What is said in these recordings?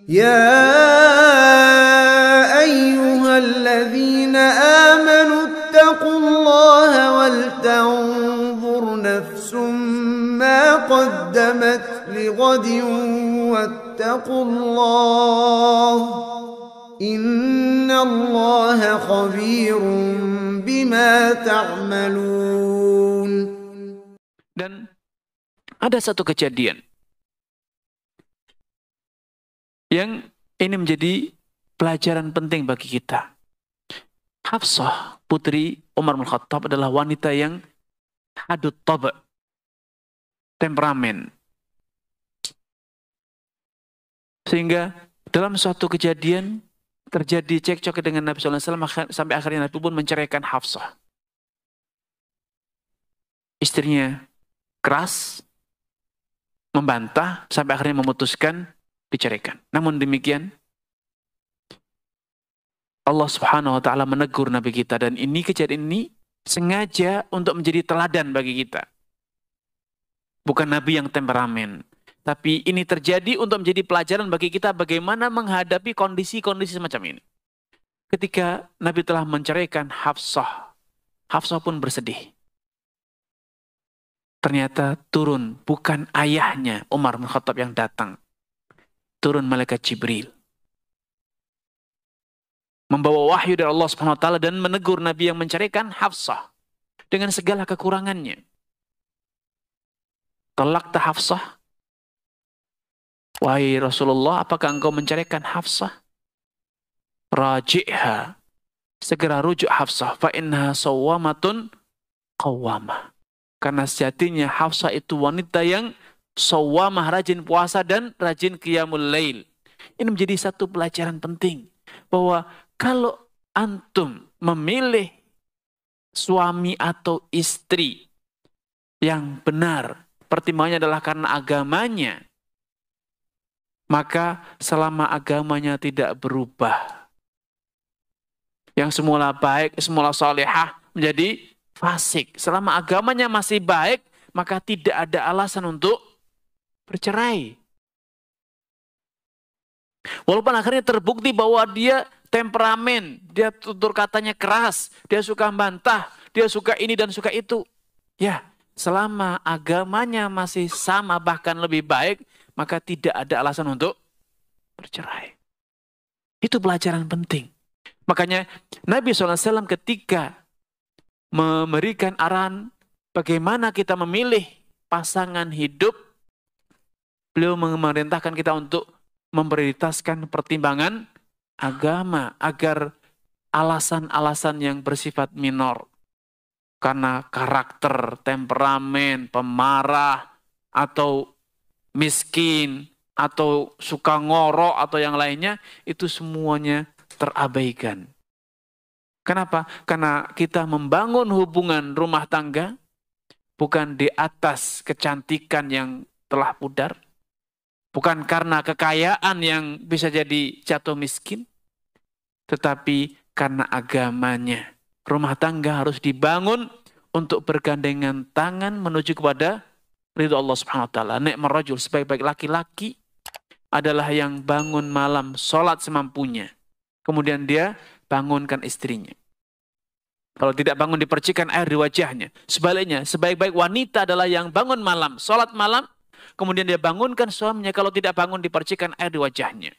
يا أيها الذين آمنوا اتقوا الله ولتنظر نفس ما قدمت لغد واتقوا الله إن الله خبير بما تعملون. Dan ada satu kejadian yang ini menjadi pelajaran penting bagi kita. Hafsah, putri Umar bin Khattab, adalah wanita yang hadut taba, temperamen. Sehingga dalam suatu kejadian terjadi cekcok dengan Nabi SAW sampai akhirnya Nabi pun menceraikan Hafsah. Istrinya keras, membantah, sampai akhirnya memutuskan diceraikan. Namun demikian, Allah Subhanahu wa Ta'ala menegur Nabi kita, dan ini kejadian ini sengaja untuk menjadi teladan bagi kita. Bukan Nabi yang temperamen, tapi ini terjadi untuk menjadi pelajaran bagi kita bagaimana menghadapi kondisi-kondisi semacam ini. Ketika Nabi telah menceraikan Hafsah, Hafsah pun bersedih. Ternyata turun bukan ayahnya Umar bin Khattab yang datang. Turun malaikat Jibril, membawa wahyu dari Allah Subhanahu wa Ta'ala dan menegur Nabi yang menceraikan Hafsah dengan segala kekurangannya. Talaqta Hafsah? Wahai Rasulullah, apakah engkau menceraikan Hafsah? Raji'ha, segera rujuk Hafsah, fa innaha sawwamatun qawwamah. Karena sejatinya Hafsah itu wanita yang sawwamah, rajin puasa dan rajin qiyamul lail. Ini menjadi satu pelajaran penting, bahwa kalau antum memilih suami atau istri yang benar, pertimbangannya adalah karena agamanya, maka selama agamanya tidak berubah, yang semula baik, semula salihah menjadi fasik. Selama agamanya masih baik, maka tidak ada alasan untuk bercerai. Walaupun akhirnya terbukti bahwa dia temperamen, dia tutur katanya keras, dia suka bantah, dia suka ini dan suka itu. Ya, selama agamanya masih sama bahkan lebih baik, maka tidak ada alasan untuk bercerai. Itu pelajaran penting. Makanya Nabi SAW ketika memberikan arahan bagaimana kita memilih pasangan hidup, beliau memerintahkan kita untuk memprioritaskan pertimbangan agama agar alasan-alasan yang bersifat minor, karena karakter, temperamen, pemarah, atau miskin, atau suka ngorok, atau yang lainnya, itu semuanya terabaikan. Kenapa? Karena kita membangun hubungan rumah tangga bukan di atas kecantikan yang telah pudar, bukan karena kekayaan yang bisa jadi jatuh miskin, tetapi karena agamanya. Rumah tangga harus dibangun untuk bergandengan tangan menuju kepada ridho Allah Subhanahu wa Ta'ala. Ni'mar rajul, sebaik-baik laki-laki adalah yang bangun malam, sholat semampunya. Kemudian dia bangunkan istrinya. Kalau tidak bangun, dipercikan air di wajahnya. Sebaliknya, sebaik-baik wanita adalah yang bangun malam, sholat malam, kemudian dia bangunkan suaminya. Kalau tidak bangun, dipercikan air di wajahnya.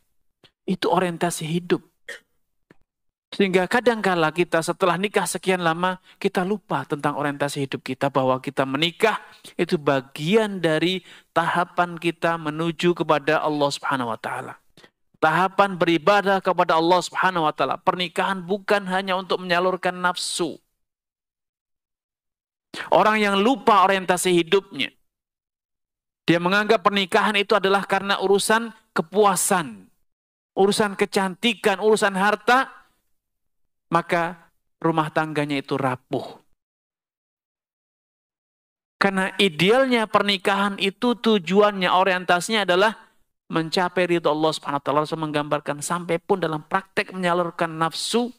Itu orientasi hidup. Sehingga kadangkala kita setelah nikah sekian lama, kita lupa tentang orientasi hidup kita, bahwa kita menikah itu bagian dari tahapan kita menuju kepada Allah Subhanahu wa Ta'ala. Tahapan beribadah kepada Allah Subhanahu wa Ta'ala. Pernikahan bukan hanya untuk menyalurkan nafsu. Orang yang lupa orientasi hidupnya, dia menganggap pernikahan itu adalah karena urusan kepuasan, urusan kecantikan, urusan harta, maka rumah tangganya itu rapuh. Karena idealnya pernikahan itu tujuannya, orientasinya adalah mencapai ridho Allah Subhanahu wa Ta'ala. Rasul menggambarkan sampai pun dalam praktek menyalurkan nafsu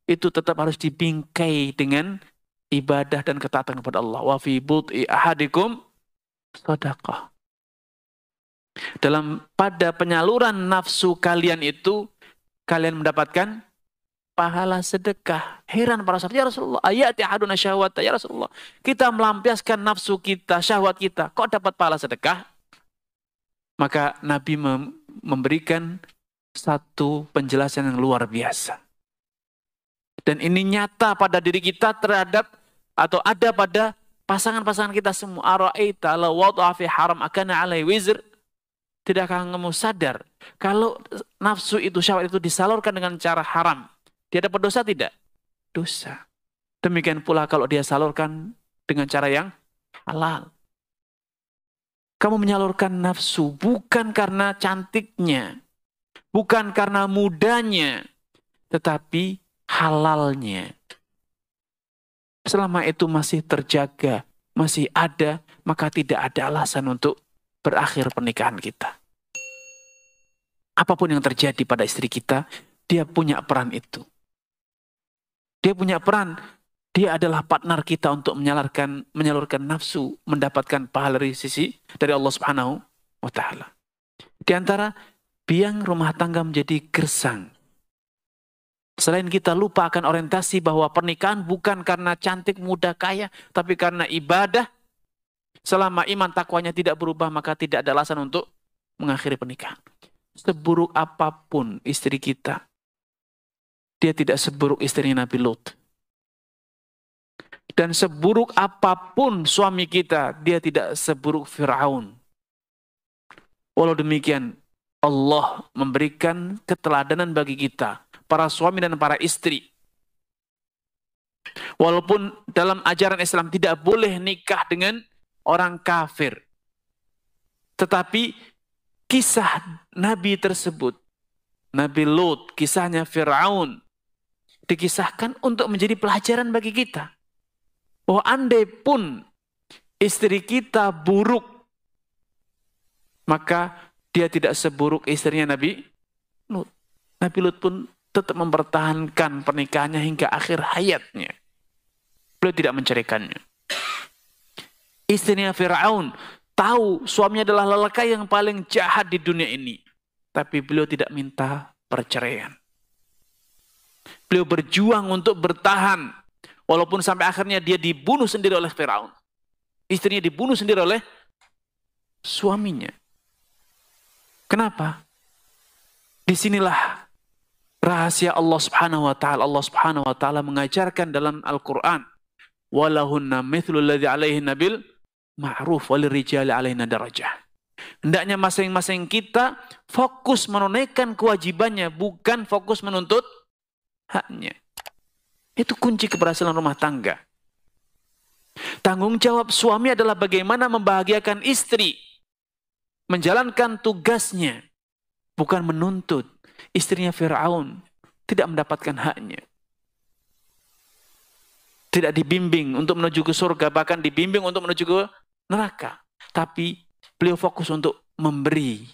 itu tetap harus dibingkai dengan ibadah dan ketaatan kepada Allah. Wa fi bud'i ahadikum shadaqah. pada penyaluran nafsu kalian itu, kalian mendapatkan pahala sedekah. Heran para sahabat, ya Rasulullah, ayati ahaduna syahwata, ya Rasulullah. Kita melampiaskan nafsu kita, syahwat kita, kok dapat pahala sedekah? Maka Nabi memberikan satu penjelasan yang luar biasa. Dan ini nyata pada diri kita terhadap, atau ada pada pasangan-pasangan kita semua. Ara'aita law wada'a fi haram akana alaihi wizr. Tidakkah kamu sadar kalau nafsu itu, syahwat itu disalurkan dengan cara haram, dia dapat dosa tidak? Dosa. Demikian pula kalau dia salurkan dengan cara yang halal. Kamu menyalurkan nafsu bukan karena cantiknya, bukan karena mudanya, tetapi halalnya. Selama itu masih terjaga, masih ada, maka tidak ada alasan untuk berakhir pernikahan kita. Apapun yang terjadi pada istri kita, dia punya peran itu. Dia punya peran. Dia adalah partner kita untuk menyalurkan nafsu, mendapatkan pahala dari Allah Subhanahu wa Ta'ala. Di antara biang rumah tangga menjadi gersang. Selain kita lupa akan orientasi bahwa pernikahan bukan karena cantik, muda, kaya, tapi karena ibadah. Selama iman takwanya tidak berubah, maka tidak ada alasan untuk mengakhiri pernikahan. Seburuk apapun istri kita, dia tidak seburuk istrinya Nabi Lut. Dan seburuk apapun suami kita, dia tidak seburuk Fir'aun. Walau demikian, Allah memberikan keteladanan bagi kita, para suami dan para istri. Walaupun dalam ajaran Islam tidak boleh nikah dengan orang kafir. Tetapi kisah Nabi tersebut, Nabi Lut, kisahnya Fir'aun, dikisahkan untuk menjadi pelajaran bagi kita. Bahwa andai pun istri kita buruk, maka dia tidak seburuk istrinya Nabi Lut. Nabi Lut pun tetap mempertahankan pernikahannya hingga akhir hayatnya. Beliau tidak menceraikannya. Istrinya Fir'aun tahu suaminya adalah lelaki yang paling jahat di dunia ini. Tapi beliau tidak minta perceraian. Beliau berjuang untuk bertahan. Walaupun sampai akhirnya dia dibunuh sendiri oleh Fir'aun. Istrinya dibunuh sendiri oleh suaminya. Kenapa? Disinilah rahasia Allah Subhanahu wa Ta'ala. Allah Subhanahu wa Ta'ala mengajarkan dalam Al-Quran. Walahunna mithlu alladhi alaihin nabil ma'ruf walirijali alaina darajah. Hendaknya masing-masing kita fokus menunaikan kewajibannya, bukan fokus menuntut haknya. Itu kunci keberhasilan rumah tangga. Tanggung jawab suami adalah bagaimana membahagiakan istri, menjalankan tugasnya, bukan menuntut. Istrinya Fir'aun tidak mendapatkan haknya. Tidak dibimbing untuk menuju ke surga, bahkan dibimbing untuk menuju ke neraka. Tapi beliau fokus untuk memberi,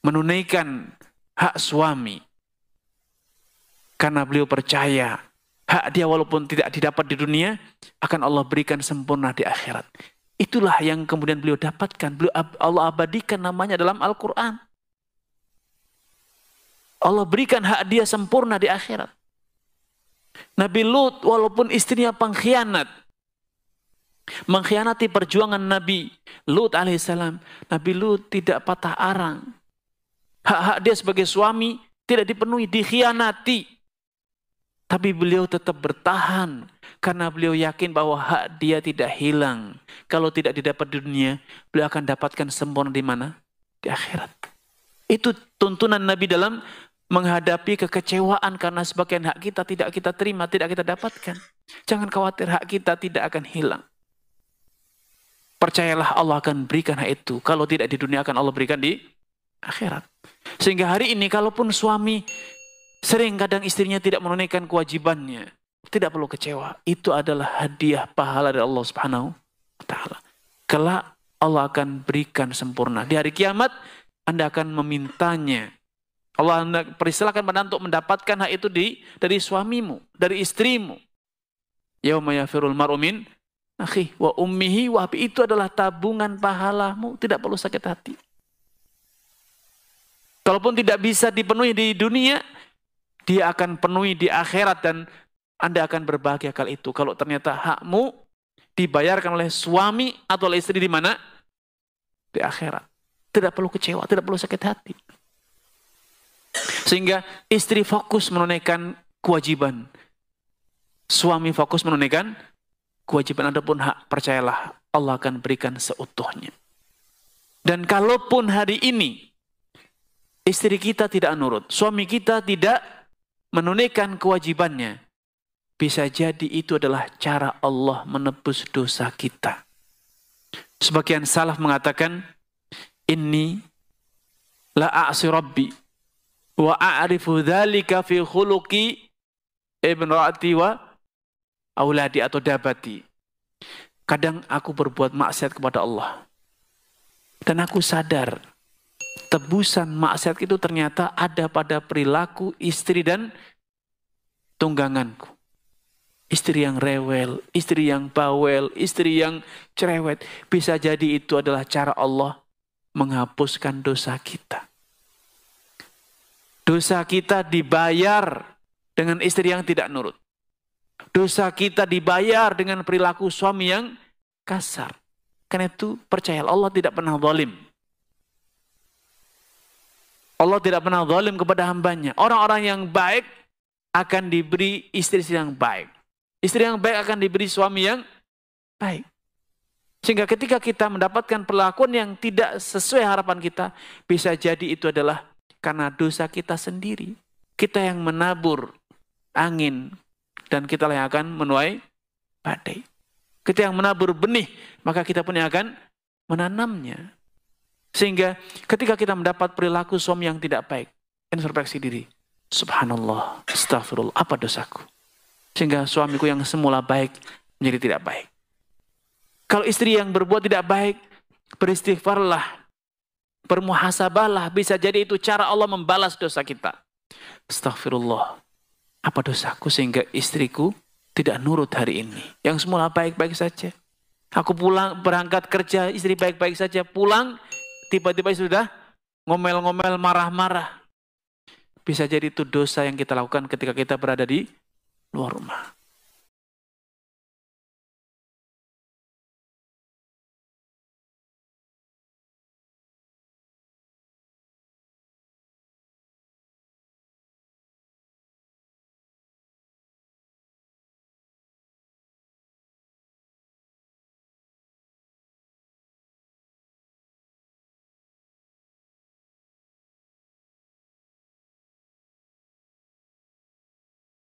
menunaikan hak suami. Karena beliau percaya hak dia walaupun tidak didapat di dunia, akan Allah berikan sempurna di akhirat. Itulah yang kemudian beliau dapatkan. Allah abadikan namanya dalam Al-Quran. Allah berikan hak dia sempurna di akhirat. Nabi Lut walaupun istrinya pengkhianat, mengkhianati perjuangan Nabi Lut alaihissalam, Nabi Lut tidak patah arang. Hak-hak dia sebagai suami tidak dipenuhi, dikhianati. Tapi beliau tetap bertahan karena beliau yakin bahwa hak dia tidak hilang. Kalau tidak didapat di dunia, beliau akan dapatkan sempurna di mana? Di akhirat. Itu tuntunan Nabi dalam menghadapi kekecewaan karena sebagian hak kita tidak kita terima, tidak kita dapatkan. Jangan khawatir, hak kita tidak akan hilang. Percayalah Allah akan berikan hak itu. Kalau tidak di dunia akan Allah berikan di akhirat. Sehingga hari ini kalaupun suami sering kadang istrinya tidak menunaikan kewajibannya, tidak perlu kecewa. Itu adalah hadiah pahala dari Allah Subhanahu wa Ta'ala. Kelak Allah akan berikan sempurna. Di hari kiamat Anda akan memintanya. Allah persilakan Anda untuk mendapatkan hak itu dari suamimu, dari istrimu. Yauma yafirul mar'u min akhihi wa ummihi wa abi, itu adalah tabungan pahalamu, tidak perlu sakit hati. Kalaupun tidak bisa dipenuhi di dunia, dia akan penuhi di akhirat dan Anda akan berbahagia kali itu. Kalau ternyata hakmu dibayarkan oleh suami atau oleh istri di mana? Di akhirat. Tidak perlu kecewa, tidak perlu sakit hati. Sehingga istri fokus menunaikan kewajiban. Suami fokus menunaikan kewajiban. Adapun hak, percayalah, Allah akan berikan seutuhnya. Dan kalaupun hari ini istri kita tidak nurut, suami kita tidak menunaikan kewajibannya, bisa jadi itu adalah cara Allah menebus dosa kita. Sebagian salaf mengatakan, inni la a'si rabbi wa a'rifu dzalika fi khuluqi ibnati wa auladi atau dabati. Kadang aku berbuat maksiat kepada Allah. Dan aku sadar tebusan maksiat itu ternyata ada pada perilaku istri dan tungganganku. Istri yang rewel, istri yang bawel, istri yang cerewet. Bisa jadi itu adalah cara Allah menghapuskan dosa kita. Dosa kita dibayar dengan istri yang tidak nurut. Dosa kita dibayar dengan perilaku suami yang kasar. Karena itu percayalah, Allah tidak pernah zalim. Allah tidak pernah zalim kepada hambanya. Orang-orang yang baik akan diberi istri yang baik. Istri yang baik akan diberi suami yang baik. Sehingga ketika kita mendapatkan perlakuan yang tidak sesuai harapan kita, bisa jadi itu adalah karena dosa kita sendiri. Kita yang menabur angin dan kita yang akan menuai badai. Kita yang menabur benih, maka kita pun yang akan menanamnya. Sehingga ketika kita mendapat perilaku suami yang tidak baik, introspeksi diri. Subhanallah, astagfirullah, apa dosaku? Sehingga suamiku yang semula baik menjadi tidak baik. Kalau istri yang berbuat tidak baik, beristighfarlah, bermuhasabahlah. Bisa jadi itu cara Allah membalas dosa kita. Astagfirullah, apa dosaku sehingga istriku tidak nurut hari ini. Yang semula baik-baik saja. Aku pulang, berangkat kerja, istri baik-baik saja. Pulang, tiba-tiba sudah ngomel-ngomel, marah-marah. Bisa jadi itu dosa yang kita lakukan ketika kita berada di luar rumah.